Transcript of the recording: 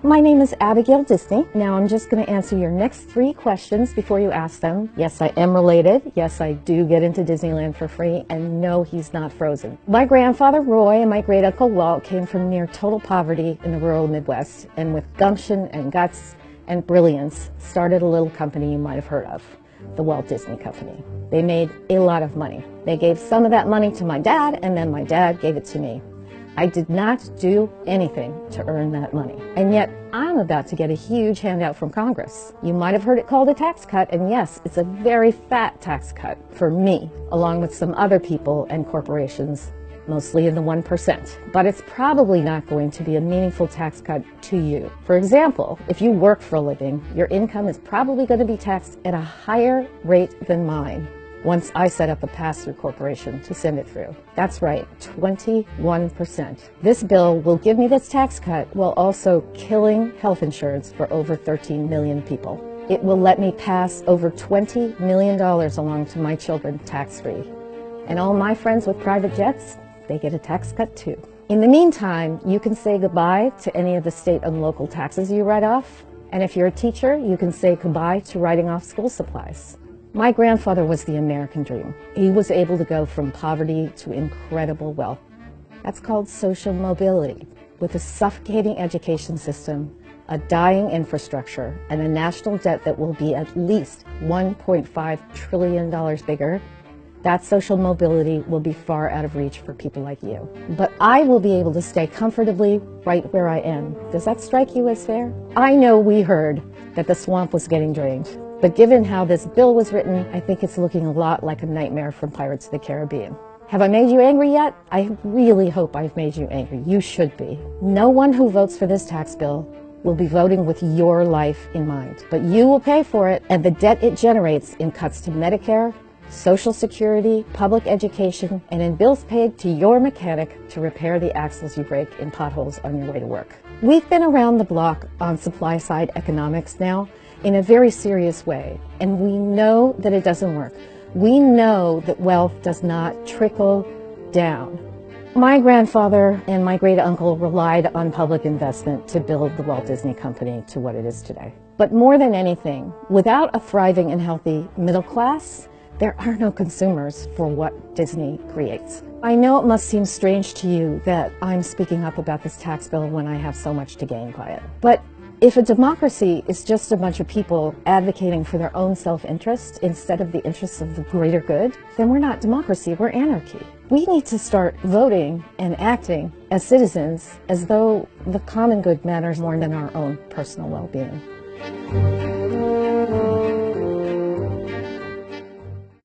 My name is Abigail Disney. Now I'm just going to answer your next 3 questions before you ask them. Yes, I am related. Yes, I do get into Disneyland for free. And no, he's not frozen. My grandfather Roy and my great uncle Walt came from near total poverty in the rural Midwest, and with gumption and guts and brilliance started a little company you might have heard of, the Walt Disney Company. They made a lot of money. They gave some of that money to my dad, and then my dad gave it to me. I did not do anything to earn that money. And yet, I'm about to get a huge handout from Congress. You might have heard it called a tax cut, and yes, it's a very fat tax cut for me, along with some other people and corporations, mostly in the 1%. But it's probably not going to be a meaningful tax cut to you. For example, if you work for a living, your income is probably going to be taxed at a higher rate than mine once I set up a pass-through corporation to send it through. That's right, 21%. This bill will give me this tax cut while also killing health insurance for over 13 million people. It will let me pass over $20 million along to my children tax-free. And all my friends with private jets, they get a tax cut too. In the meantime, you can say goodbye to any of the state and local taxes you write off. And if you're a teacher, you can say goodbye to writing off school supplies. My grandfather was the American dream. He was able to go from poverty to incredible wealth. That's called social mobility. With a suffocating education system, a dying infrastructure, and a national debt that will be at least $1.5 trillion bigger, that social mobility will be far out of reach for people like you. But I will be able to stay comfortably right where I am. Does that strike you as fair? I know we heard that the swamp was getting drained. But given how this bill was written, I think it's looking a lot like a nightmare from Pirates of the Caribbean. Have I made you angry yet? I really hope I've made you angry. You should be. No one who votes for this tax bill will be voting with your life in mind. But you will pay for it, and the debt it generates in cuts to Medicare, Social Security, public education, and in bills paid to your mechanic to repair the axles you break in potholes on your way to work. We've been around the block on supply-side economics now in a very serious way, and we know that it doesn't work. We know that wealth does not trickle down. My grandfather and my great uncle relied on public investment to build the Walt Disney Company to what it is today. But more than anything, without a thriving and healthy middle class, there are no consumers for what Disney creates. I know it must seem strange to you that I'm speaking up about this tax bill when I have so much to gain by it. But if a democracy is just a bunch of people advocating for their own self-interest instead of the interests of the greater good, then we're not democracy, we're anarchy. We need to start voting and acting as citizens as though the common good matters more than our own personal well-being.